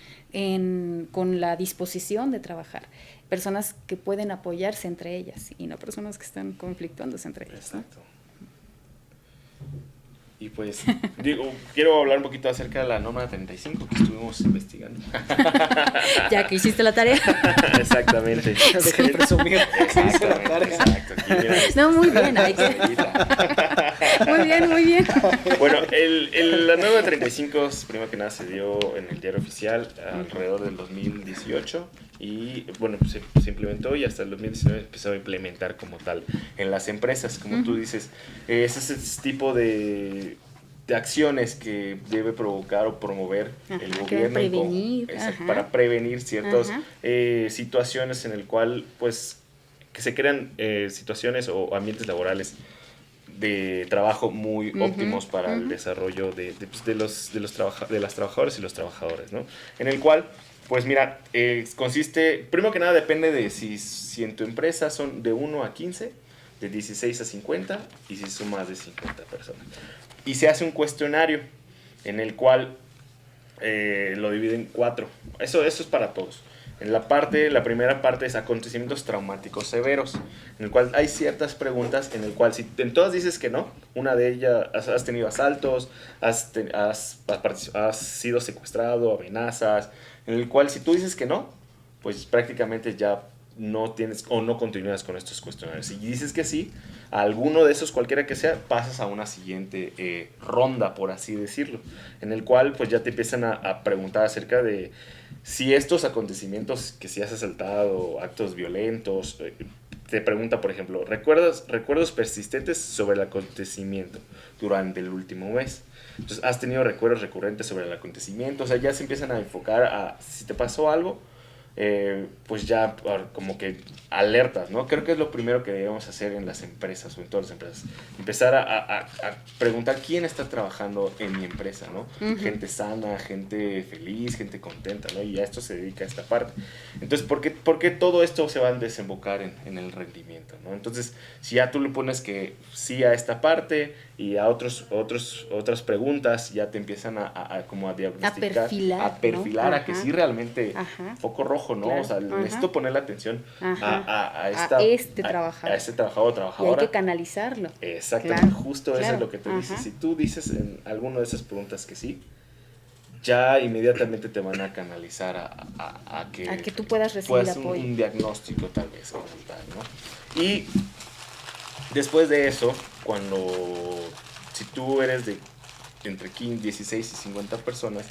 con la disposición de trabajar, personas que pueden apoyarse entre ellas y no personas que están conflictuándose entre ellas. Exacto. ¿No? Y pues, digo, quiero hablar un poquito acerca de la norma 35 que estuvimos investigando. Ya que hiciste la tarea. Exactamente. Deja de presumir. Exacto. No, muy bien. Muy bien. Bueno, la norma 35, primero que nada, se dio en el diario oficial alrededor del 2018 y, bueno, pues se implementó y hasta el 2019 empezó a implementar como tal en las empresas. Como tú dices, es ese tipo de acciones que debe provocar o promover el gobierno para prevenir ciertas situaciones en el cual, pues, que se crean situaciones o ambientes laborales de trabajo muy óptimos para el desarrollo de las trabajadoras y los trabajadores, ¿no? En el cual, pues mira, consiste, primero que nada depende de si en tu empresa son de 1 a 15, de 16 a 50 y si son más de 50 personas. Y se hace un cuestionario en el cual lo dividen en 4. Eso es para todos. La primera parte es acontecimientos traumáticos severos, en el cual hay ciertas preguntas en el cual si en todas dices que no, una de ellas has tenido asaltos, has sido secuestrado, amenazas, en el cual si tú dices que no, pues prácticamente ya no tienes o no continúas con estos cuestionarios. Si dices que sí, a alguno de esos, cualquiera que sea, pasas a una siguiente ronda, por así decirlo, en el cual pues ya te empiezan a preguntar acerca de si estos acontecimientos que si has asaltado, actos violentos, te pregunta, por ejemplo, recuerdos persistentes sobre el acontecimiento durante el último mes. Entonces, ¿has tenido recuerdos recurrentes sobre el acontecimiento? O sea, ya se empiezan a enfocar a si te pasó algo, pues ya como que alertas, ¿no? Creo que es lo primero que debemos hacer en las empresas o en todas las empresas. Empezar a preguntar quién está trabajando en mi empresa, ¿no? Gente sana, gente feliz, gente contenta, ¿no? Y a esto se dedica esta parte. Entonces, ¿por qué todo esto se va a desembocar en el rendimiento, ¿no? Entonces, si ya tú le pones que sí a esta parte y a otras preguntas, ya te empiezan como a diagnosticar, a perfilar, ¿no? A que sí realmente foco rojo, ¿no? Claro. O sea, necesito ponerle atención a este trabajador o trabajadora. Y hay que canalizarlo. Exactamente, claro, justo eso es lo que te dice. Si tú dices en alguna de esas preguntas que sí, ya inmediatamente te van a canalizar a que tú puedas recibir apoyo. Un diagnóstico tal vez como tal, ¿no? Y después de eso, si tú eres entre 15, 16 y 50 personas,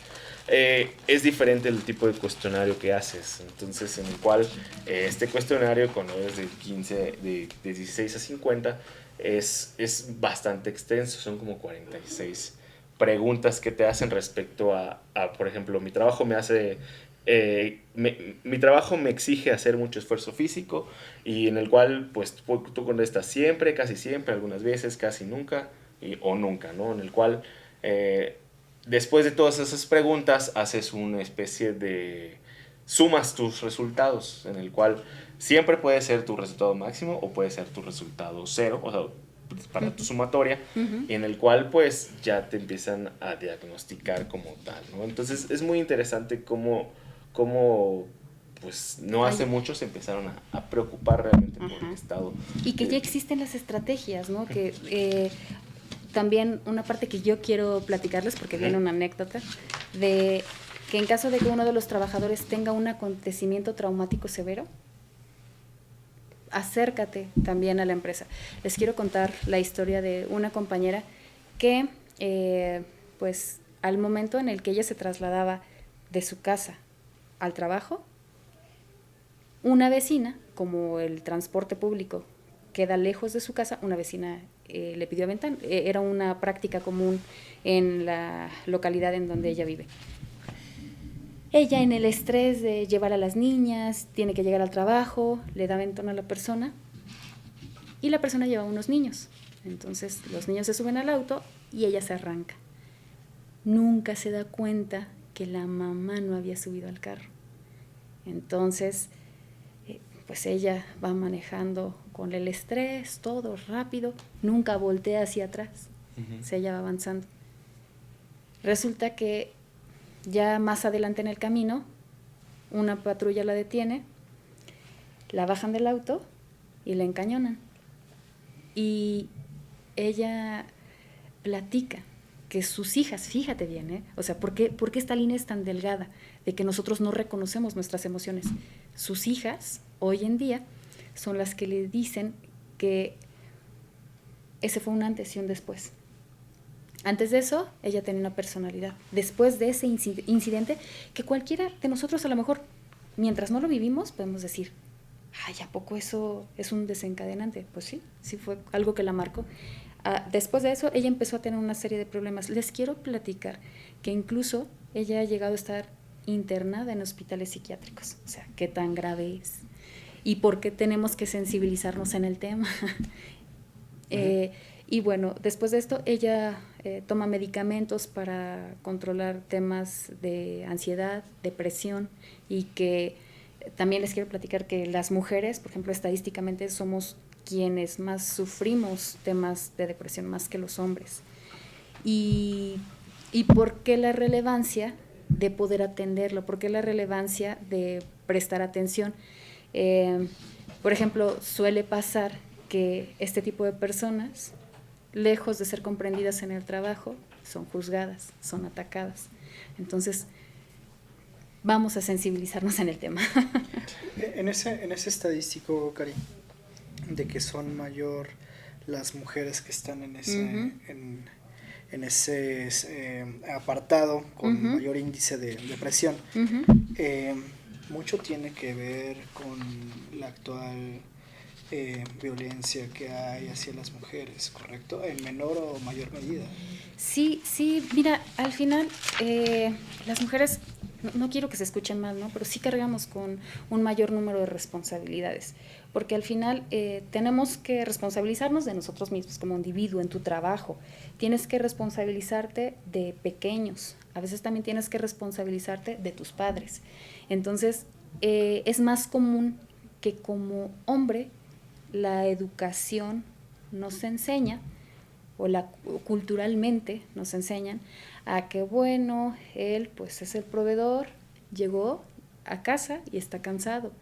es diferente el tipo de cuestionario que haces. Entonces, en el cual este cuestionario, cuando es de 15, de 16 a 50, es bastante extenso, son como 46 preguntas que te hacen respecto por ejemplo, mi trabajo me hace... mi trabajo me exige hacer mucho esfuerzo físico y en el cual pues tú contestas siempre, casi siempre, algunas veces, casi nunca o nunca, ¿no? En el cual después de todas esas preguntas haces una especie de sumas tus resultados, en el cual siempre puede ser tu resultado máximo o puede ser tu resultado cero, o sea, para tu sumatoria, y en el cual pues ya te empiezan a diagnosticar como tal, ¿no? Entonces es muy interesante cómo pues no hace mucho se empezaron a preocupar realmente por el estado. Y que ya existen las estrategias, ¿no? Que también una parte que yo quiero platicarles, porque viene una anécdota, de que en caso de que uno de los trabajadores tenga un acontecimiento traumático severo, acércate también a la empresa. Les quiero contar la historia de una compañera que, pues, al momento en el que ella se trasladaba de su casa al trabajo, una vecina, como el transporte público queda lejos de su casa, una vecina le pidió aventar. Era una práctica común en la localidad en donde ella vive. Ella, en el estrés de llevar a las niñas, tiene que llegar al trabajo, le da aventón a la persona y la persona lleva unos niños. Entonces los niños se suben al auto y ella se arranca. Nunca se da cuenta que la mamá no había subido al carro. Entonces, pues ella va manejando con el estrés, todo rápido, nunca voltea hacia atrás. O sea, ella va avanzando. Resulta que ya más adelante en el camino, una patrulla la detiene, la bajan del auto y la encañonan. Y ella platica que sus hijas, fíjate bien, o sea, ¿por qué esta línea es tan delgada de que nosotros no reconocemos nuestras emociones? Sus hijas, hoy en día, son las que le dicen que ese fue un antes y un después. Antes de eso, ella tenía una personalidad. Después de ese incidente, que cualquiera de nosotros a lo mejor, mientras no lo vivimos, podemos decir, ay, ¿a poco eso es un desencadenante? Pues sí fue algo que la marcó. Después de eso, ella empezó a tener una serie de problemas. Les quiero platicar que incluso ella ha llegado a estar internada en hospitales psiquiátricos. O sea, ¿qué tan grave es? ¿Y por qué tenemos que sensibilizarnos en el tema? Y bueno, después de esto, ella toma medicamentos para controlar temas de ansiedad, depresión, y que también les quiero platicar que las mujeres, por ejemplo, estadísticamente somos quienes más sufrimos temas de depresión, más que los hombres. ¿Y por qué la relevancia de poder atenderlo? ¿Por qué la relevancia de prestar atención? Por ejemplo, suele pasar que este tipo de personas, lejos de ser comprendidas en el trabajo, son juzgadas, son atacadas. Entonces, vamos a sensibilizarnos en el tema. En ese estadístico, Cari, de que son mayor las mujeres que están en ese, en ese apartado con mayor índice de depresión, mucho tiene que ver con la actual violencia que hay hacia las mujeres, ¿correcto? En menor o mayor medida. Sí, mira, al final las mujeres, no quiero que se escuchen mal, ¿no? Pero sí cargamos con un mayor número de responsabilidades, porque al final tenemos que responsabilizarnos de nosotros mismos como individuo, en tu trabajo. Tienes que responsabilizarte de pequeños, a veces también tienes que responsabilizarte de tus padres. Entonces, es más común que como hombre la educación nos enseña, o culturalmente nos enseñan a que, bueno, él pues es el proveedor, llegó a casa y está cansado,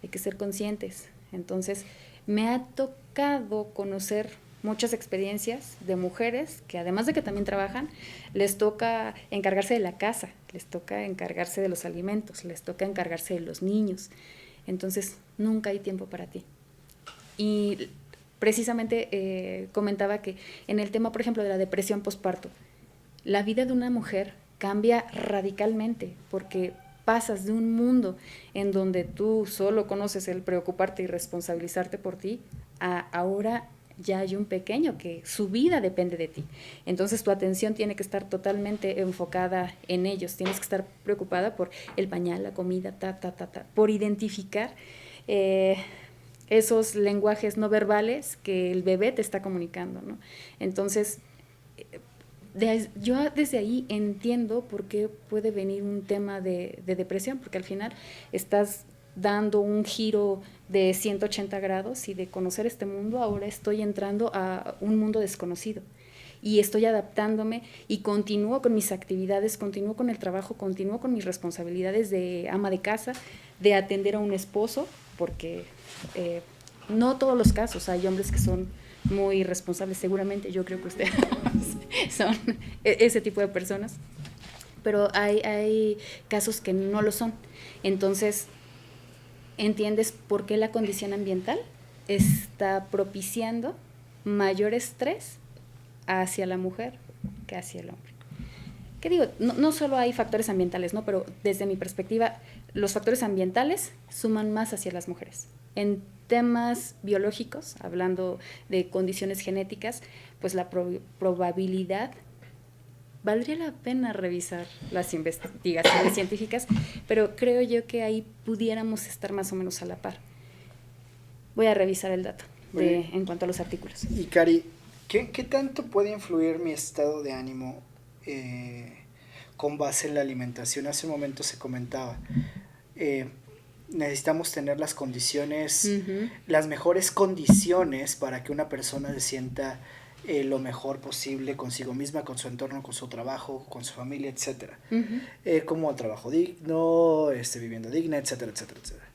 hay que ser conscientes. Entonces, me ha tocado conocer muchas experiencias de mujeres que, además de que también trabajan, les toca encargarse de la casa, les toca encargarse de los alimentos, les toca encargarse de los niños. Entonces, nunca hay tiempo para ti. Y precisamente comentaba que en el tema, por ejemplo, de la depresión posparto, la vida de una mujer cambia radicalmente, porque pasas de un mundo en donde tú solo conoces el preocuparte y responsabilizarte por ti, a ahora ya hay un pequeño que su vida depende de ti. Entonces tu atención tiene que estar totalmente enfocada en ellos, tienes que estar preocupada por el pañal, la comida, por identificar esos lenguajes no verbales que el bebé te está comunicando, ¿no? Entonces, yo desde ahí entiendo por qué puede venir un tema de depresión, porque al final estás dando un giro de 180 grados y de conocer este mundo, ahora estoy entrando a un mundo desconocido y estoy adaptándome y continúo con mis actividades, continúo con el trabajo, continúo con mis responsabilidades de ama de casa, de atender a un esposo, porque no todos los casos, hay hombres que son muy responsables, seguramente yo creo que ustedes son ese tipo de personas, pero hay casos que no lo son. Entonces, ¿entiendes por qué la condición ambiental está propiciando mayor estrés hacia la mujer que hacia el hombre? ¿Qué digo? No solo hay factores ambientales, ¿no? Pero desde mi perspectiva, los factores ambientales suman más hacia las mujeres. En temas biológicos, hablando de condiciones genéticas, pues la probabilidad, valdría la pena revisar las investigaciones científicas, pero creo yo que ahí pudiéramos estar más o menos a la par. Voy a revisar el dato en cuanto a los artículos. Y Cari, ¿qué tanto puede influir mi estado de ánimo con base en la alimentación? Hace un momento se comentaba, necesitamos tener las condiciones, las mejores condiciones para que una persona se sienta lo mejor posible consigo misma, con su entorno, con su trabajo, con su familia, etcétera. Como trabajo digno, vivienda digna, etcétera, etcétera, etcétera.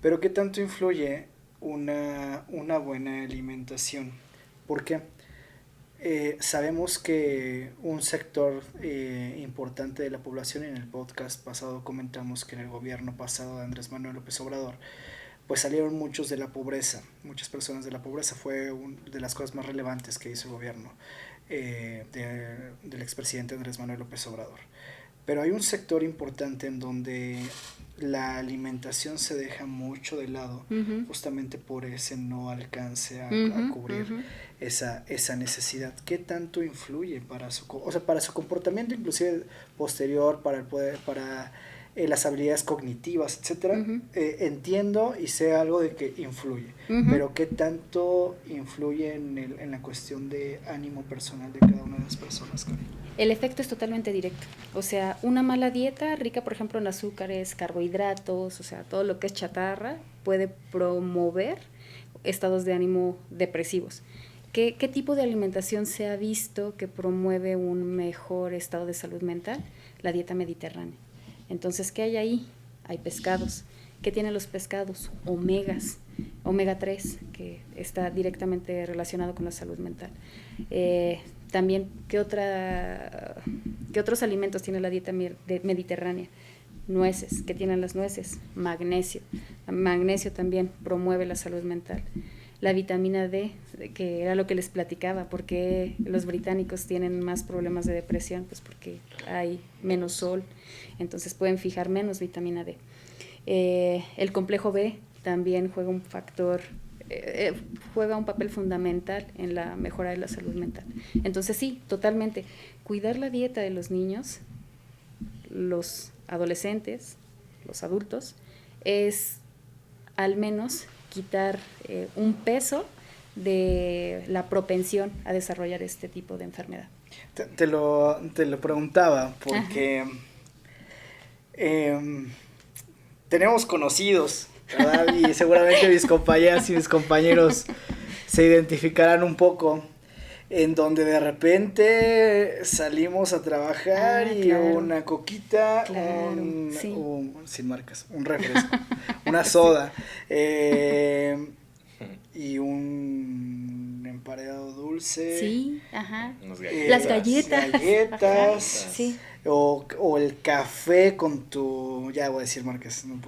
Pero ¿qué tanto influye una buena alimentación? Porque sabemos que un sector importante de la población, en el podcast pasado comentamos que en el gobierno pasado de Andrés Manuel López Obrador, pues salieron muchos de la pobreza, muchas personas de la pobreza. Fue una de las cosas más relevantes que hizo el gobierno del expresidente Andrés Manuel López Obrador. Pero hay un sector importante en donde la alimentación se deja mucho de lado, justamente por ese no alcance a cubrir esa necesidad. ¿Qué tanto influye para su comportamiento, inclusive posterior, para el poder, para las habilidades cognitivas, etcétera? Entiendo y sé algo de que influye, pero ¿qué tanto influye en la cuestión de ánimo personal de cada una de las personas, Cari? El efecto es totalmente directo. O sea, una mala dieta rica, por ejemplo, en azúcares, carbohidratos, o sea, todo lo que es chatarra, puede promover estados de ánimo depresivos. ¿Qué tipo de alimentación se ha visto que promueve un mejor estado de salud mental? La dieta mediterránea. Entonces, ¿qué hay ahí? Hay pescados. ¿Qué tienen los pescados? Omega 3, que está directamente relacionado con la salud mental. También, ¿qué otros alimentos tiene la dieta mediterránea? Nueces. ¿Qué tienen las nueces? Magnesio. Magnesio también promueve la salud mental. La vitamina D, que era lo que les platicaba, ¿por qué los británicos tienen más problemas de depresión? Pues porque hay menos sol, entonces pueden fijar menos vitamina D. El complejo B también juega un papel fundamental en la mejora de la salud mental. Entonces sí, totalmente, cuidar la dieta de los niños, los adolescentes, los adultos, es al menos quitar un peso de la propensión a desarrollar este tipo de enfermedad. Te lo preguntaba porque tenemos conocidos, ¿verdad? Y seguramente mis compañeras y mis compañeros se identificarán un poco, en donde de repente salimos a trabajar y claro, una coquita, sí, sin marcas, un refresco, una soda, y un emparedado dulce, sí, ajá, las galletas, ajá, sí, o el café con tu, ya voy a decir marcas, no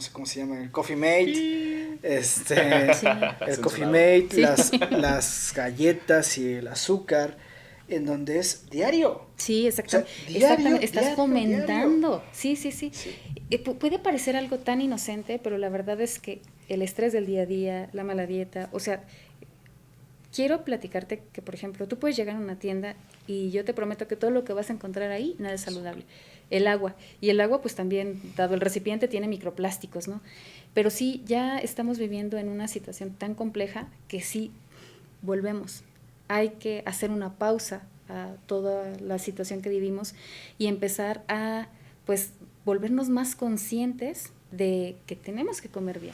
sé cómo se llama, el Coffee Mate, sí, el Coffee Mate, sí, las galletas y el azúcar, en donde es diario. Sí, exactamente. O sea, diario, Exactamente. Estás diario, fomentando. diario. Sí. Puede parecer algo tan inocente, pero la verdad es que el estrés del día a día, la mala dieta, o sea, quiero platicarte que, por ejemplo, tú puedes llegar a una tienda y yo te prometo que todo lo que vas a encontrar ahí, nada es saludable. El agua. Y el agua, pues también, dado el recipiente, tiene microplásticos, ¿no? Pero sí, ya estamos viviendo en una situación tan compleja que sí, volvemos. Hay que hacer una pausa a toda la situación que vivimos y empezar a, pues, volvernos más conscientes de que tenemos que comer bien,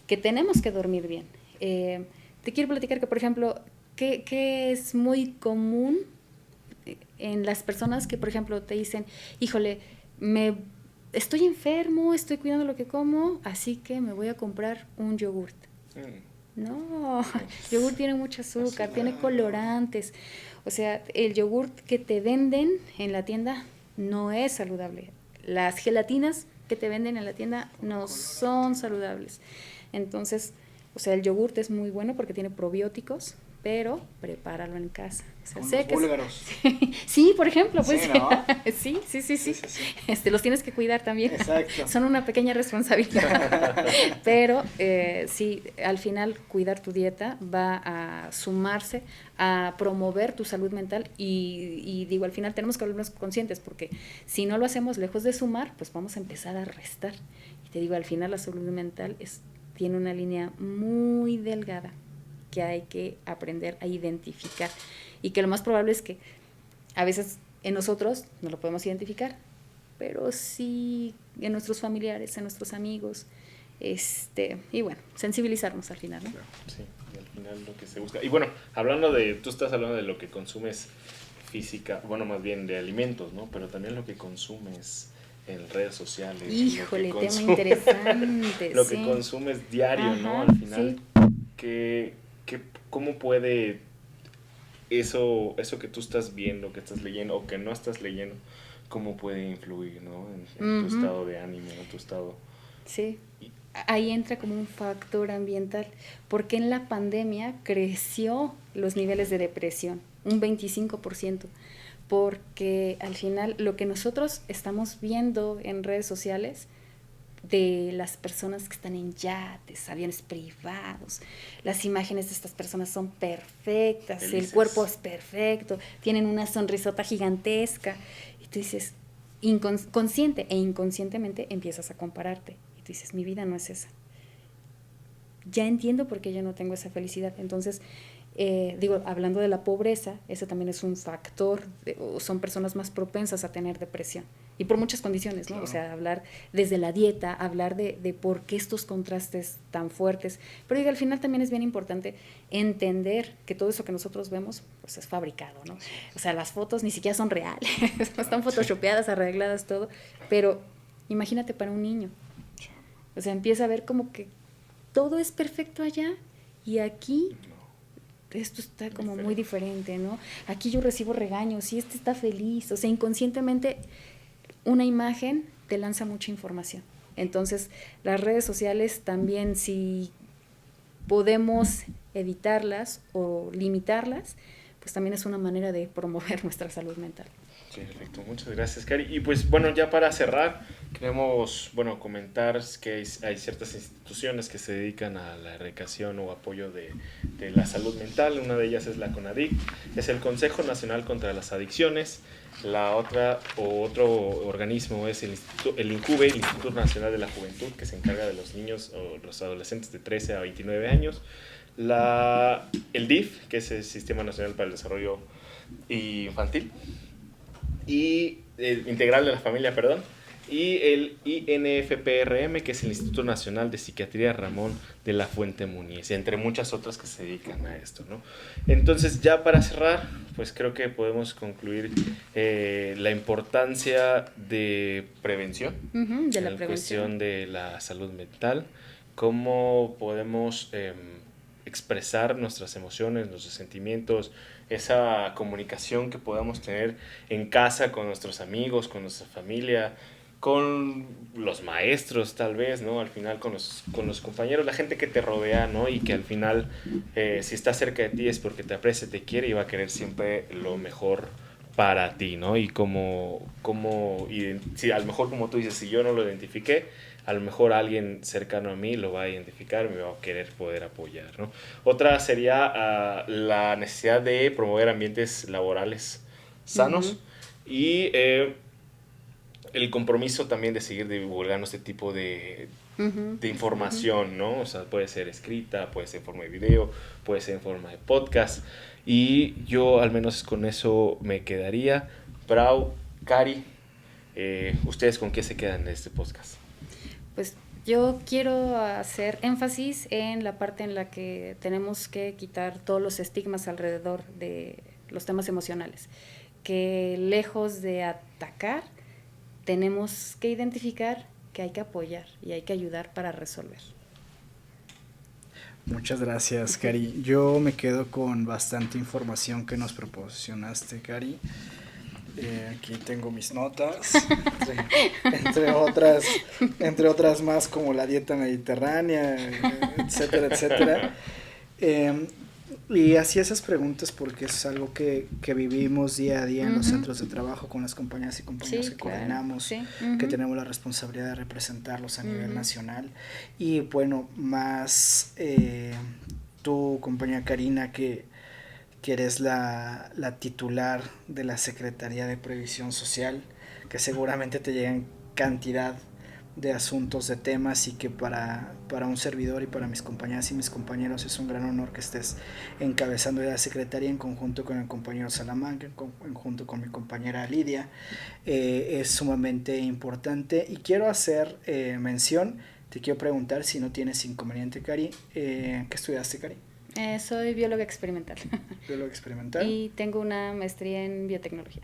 que tenemos que dormir bien. Te quiero platicar que, por ejemplo, que es muy común en las personas que, por ejemplo, te dicen, híjole, estoy enfermo, estoy cuidando lo que como, así que me voy a comprar un yogurt. No, el yogur tiene mucho azúcar, tiene colorantes. O sea, el yogur que te venden en la tienda no es saludable. Las gelatinas que te venden en la tienda no son saludables. Entonces, o sea, el yogur es muy bueno porque tiene probióticos, pero prepáralo en casa. O sea, Con sé los que búlgaros. sí, por ejemplo, pues Sí, ¿no? sí. Los tienes que cuidar también. Exacto. Son una pequeña responsabilidad. Pero sí, al final cuidar tu dieta va a sumarse a promover tu salud mental y digo, al final tenemos que volvernos conscientes porque si no lo hacemos lejos de sumar, pues vamos a empezar a restar. Y te digo, al final la salud mental tiene una línea muy delgada que hay que aprender a identificar y que lo más probable es que a veces en nosotros no lo podemos identificar, pero sí en nuestros familiares, en nuestros amigos, y bueno, sensibilizarnos al final, ¿no? Claro, sí, y al final lo que se busca. Y bueno, tú estás hablando de lo que consumes física, bueno, más bien de alimentos, ¿no? Pero también lo que consumes en redes sociales. Híjole, tema interesante. Lo sí. que consumes diario, Ajá, ¿no? Al final, sí. ¿cómo puede eso que tú estás viendo, que estás leyendo o que no estás leyendo, cómo puede influir, ¿no? En tu estado de ánimo, en tu estado... Sí, ahí entra como un factor ambiental, porque en la pandemia creció los niveles de depresión, un 25%, porque al final lo que nosotros estamos viendo en redes sociales de las personas que están en yates, aviones privados, las imágenes de estas personas son perfectas, Felices. El cuerpo es perfecto, tienen una sonrisota gigantesca, y tú dices, consciente e inconscientemente empiezas a compararte, y tú dices, mi vida no es esa. Ya entiendo por qué yo no tengo esa felicidad. Entonces, hablando de la pobreza, ese también es un factor, son personas más propensas a tener depresión. Y por muchas condiciones, ¿no? Claro. O sea, hablar desde la dieta, hablar de por qué estos contrastes tan fuertes. Pero al final también es bien importante entender que todo eso que nosotros vemos, pues es fabricado, ¿no? O sea, las fotos ni siquiera son reales, están photoshopeadas, arregladas, todo. Pero imagínate para un niño. O sea, empieza a ver como que todo es perfecto allá y aquí esto está como muy diferente, ¿no? Aquí yo recibo regaños y está feliz. O sea, inconscientemente una imagen te lanza mucha información. Entonces, las redes sociales también, si podemos evitarlas o limitarlas, pues también es una manera de promover nuestra salud mental. Sí, perfecto. Muchas gracias, Cari. Y pues bueno, ya para cerrar, queremos comentar que hay ciertas instituciones que se dedican a la erradicación o apoyo de la salud mental. Una de ellas es la CONADIC, es el Consejo Nacional contra las Adicciones. La otro organismo es el INCUBE, el Instituto Nacional de la Juventud, que se encarga de los niños o los adolescentes de 13 a 29 años. El DIF, que es el Sistema Nacional para el Desarrollo Infantil. Y integral de la familia, perdón, y el INFPRM, que es el Instituto Nacional de Psiquiatría Ramón de la Fuente Muñiz, entre muchas otras que se dedican a esto, ¿no? Entonces, ya para cerrar, pues creo que podemos concluir la importancia de prevención, de la en prevención. cuestión de la salud mental, cómo podemos expresar nuestras emociones, nuestros sentimientos, esa comunicación que podamos tener en casa con nuestros amigos, con nuestra familia, con los maestros tal vez, ¿no? Al final con los compañeros, la gente que te rodea, ¿no? Y que al final, si está cerca de ti es porque te aprecia, te quiere y va a querer siempre lo mejor para ti, ¿no? Y si a lo mejor como tú dices, si yo no lo identifiqué, a lo mejor alguien cercano a mí lo va a identificar y me va a querer poder apoyar, ¿no? Otra sería la necesidad de promover ambientes laborales sanos y el compromiso también de seguir divulgando este tipo de información, ¿no? O sea, puede ser escrita, puede ser en forma de video, puede ser en forma de podcast. Y yo al menos con eso me quedaría. Brau, Cari, ¿ustedes con qué se quedan de este podcast? Pues yo quiero hacer énfasis en la parte en la que tenemos que quitar todos los estigmas alrededor de los temas emocionales, que lejos de atacar, tenemos que identificar que hay que apoyar y hay que ayudar para resolver. Muchas gracias, Cari. Yo me quedo con bastante información que nos proporcionaste, Cari. Aquí tengo mis notas, entre otras más como la dieta mediterránea, etcétera, etcétera. Y hacía esas preguntas porque es algo que vivimos día a día en los centros de trabajo con las compañeras y compañeros que coordinamos, que tenemos la responsabilidad de representarlos a nivel nacional. Y bueno, más tú, compañera Karina, que eres la titular de la Secretaría de Previsión Social, que seguramente te llegan cantidad de asuntos, de temas, y que para un servidor y para mis compañeras y mis compañeros es un gran honor que estés encabezando la Secretaría en conjunto con el compañero Salamanca, en conjunto con mi compañera Lidia. Es sumamente importante y quiero hacer mención, te quiero preguntar si no tienes inconveniente, Cari, ¿qué estudiaste, Cari? Soy bióloga experimental. Bióloga experimental. Y tengo una maestría en biotecnología.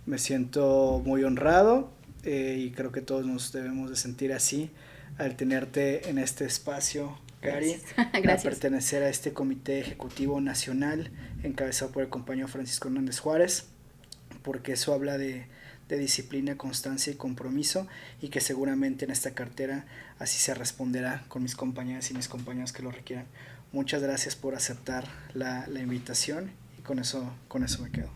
Me siento muy honrado y creo que todos nos debemos de sentir así al tenerte en este espacio, Cari. Gracias. A pertenecer a este comité ejecutivo nacional encabezado por el compañero Francisco Hernández Juárez, porque eso habla de disciplina, constancia y compromiso, y que seguramente en esta cartera así se responderá con mis compañeras y mis compañeros que lo requieran. Muchas gracias por aceptar la invitación y con eso me quedo.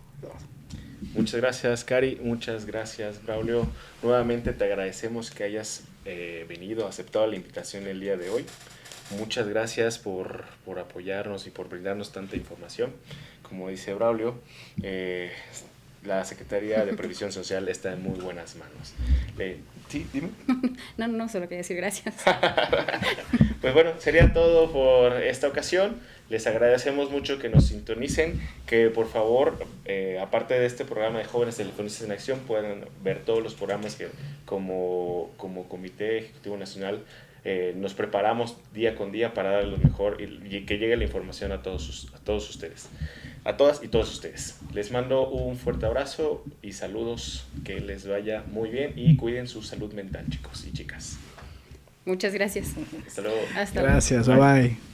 Muchas gracias, Cari. Muchas gracias, Braulio. Nuevamente te agradecemos que hayas venido, aceptado la invitación el día de hoy. Muchas gracias por apoyarnos y por brindarnos tanta información. Como dice Braulio, la Secretaría de Previsión Social está en muy buenas manos. ¿Sí? Dime. No, solo quería decir gracias. Pues bueno, sería todo por esta ocasión. Les agradecemos mucho que nos sintonicen, que por favor, aparte de este programa de Jóvenes Telefonistas en Acción, puedan ver todos los programas que como Comité Ejecutivo Nacional nos preparamos día con día para dar lo mejor y que llegue la información a todos ustedes, a todas y todos ustedes. Les mando un fuerte abrazo y saludos, que les vaya muy bien y cuiden su salud mental, chicos y chicas. Muchas gracias. Hasta luego. Hasta luego. Gracias, bye bye.